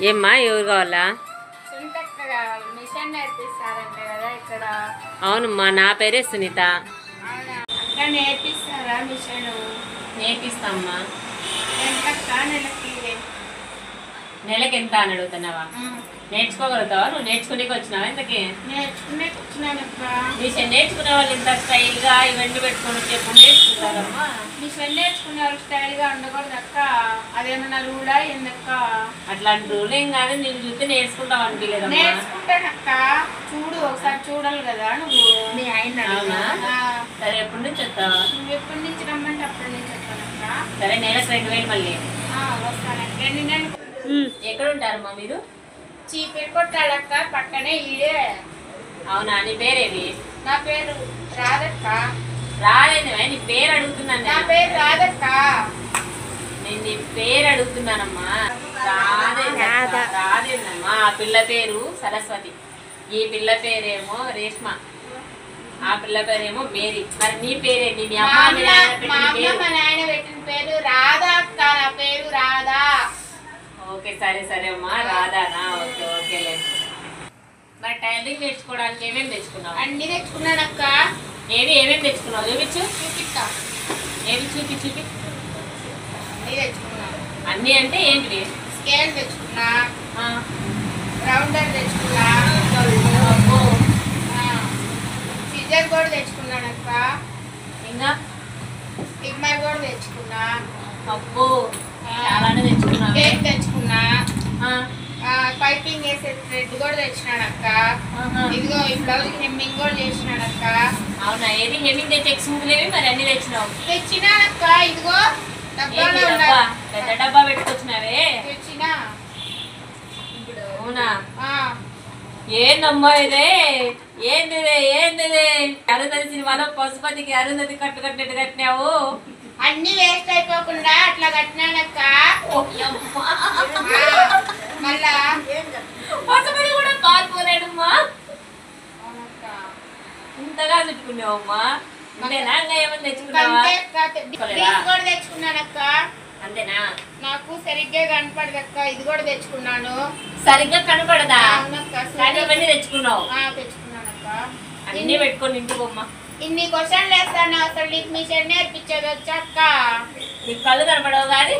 ఏమ్మా ఎవరు కావాలా? మిషన్ నేర్పిస్తారంట కదా ఇక్కడ. అవునమ్మా, నా పేరే సునీత. అక్కడ నేర్పిస్తారా మిషన్? నేర్పిస్తామ్మా. ఎంతక్క నెలకి? నెలకి ఎంత అని అడుగుతున్నావా? నేర్చుకోగలుగుతావా? నువ్వు నేర్చుకునేకి వచ్చినావా? ఇంతకీ నేర్చుకునే వచ్చినానక్క. మిషన్ నేర్చుకునే వాళ్ళు ఇంత స్టైల్గా ఇవన్నీ పెట్టుకుని ఎప్పుడు నేర్చుకుంటారమ్మా? మిషన్ నేర్చుకునే వాళ్ళు స్టైల్గా ఉండకూడదు అక్క. అదేమన్నా రూలా ఏందక్క? అట్లాంటి రూల్ ఏం కాదు, నేను చూస్తే నేర్చుకుంటావు అనిపించలేదమ్మా. నేర్చుకుంటానక్క. చూడు ఒకసారి చూడాలి కదా నువ్వు. మీ ఆయన అవునా? సరే, ఎప్పటి నుంచి వస్తావా? నువ్వు ఎప్పటి నుంచి రమ్మంటే అప్పటి నుంచి వస్తానక్క. సరే, నెలకు 2000 మళ్ళీ వస్తానక్క. ఎక్కడ ఉంటారమ్మా మీరు? చీపిరి కొట్టాలక్క, పక్కనే ఈడే. అవునా? నీ పేరేది? నా పేరు రాధక్క. రాలేదమ్మా, నీ పేరు అడుగుతున్నాను. నా పేరు రాధక్క. నేను నీ పేరు అడుగుతున్నానమ్మా. రాదేనమ్మా. ఆ పిల్ల పేరు సరస్వతి, ఈ పిల్ల పేరేమో రేష్మ, ఆ పిల్ల పేరేమో మేరీ. మరి నీ పేరేంటి? మీ అమ్మ మా నాయన పెట్టిన పేరు రాధా అక్క. నా పేరు రాధా. ఓకే, సరే సరే అమ్మా, రాధానా? ఓకే ఓకేలే. మరి టైలరింగ్ నేర్చుకోవడానికి ఏమేమి తెచ్చుకున్నావు? అన్ని తెచ్చుకున్నానక్క. ఏమేమి తెచ్చుకున్నావు? చూపించు. చూపిస్తా. ఏమి చూపి. అన్ని తెచ్చుకున్నా. అన్ని అంటే ఏంటివి? స్కేల్ తెచ్చుకున్నా, రౌండర్ తెచ్చుకున్నా, సిజర్ కూడా తెచ్చుకున్నానక్క. ఇంకా స్టిమ్మర్ కూడా తెచ్చుకున్నా. అబ్బో, చాలానే తెచ్చుకున్నావు. కేక్ తెచ్చుకున్నా. పైపింగ్ వేసే థ్రెడ్ కూడా తెచ్చినానక్క. ఇదిగో ఈ బ్లౌజ్ హెమ్మింగ్ కూడా చేసినానక్క. అవునా? ఏది హెమ్మింగ్ తెచ్చి ఎక్స్లేవి? మరి అన్ని తెచ్చినావు? తెచ్చినానక్క. ఇదిగో పెద్ద డబ్బా పెట్టుకొచ్చినావే. తెచ్చినా. అవునా? ఏందమ్మా ఇదే? ఏందిదే? అరుంధతి సినిమాలో పశుపతికి అరుంధతి కట్టినట్టు కట్టినావు. అన్ని వేస్ట్ అయిపోకుండా అట్లా కట్టినానక్క. మళ్ళా పశుపతి కూడా పాల్పోలేడమ్మా. ఇంతగా చుట్టుకున్నావమ్మా. అంతేనా? ఇంకా ఏమని తెచ్చుకున్నావా? కూడా తెచ్చుకున్నానక్క. అంతేనా? నాకు సరిగ్గా కనపడదక్క. ఇది కూడా తెచ్చుకున్నాను. సరిగ్గా కనపడదా? అవునక్క. తెచ్చుకున్నావు? తెచ్చుకున్నానక్క. అన్ని పెట్టుకొని ఇంటికోమ్మా. ఇన్ని క్వశ్చన్లు వేస్తాను. అసలు నీకు మిషన్ నేర్పించేది వచ్చాక్క. నీకు కళ్ళు కనపడవు కానీ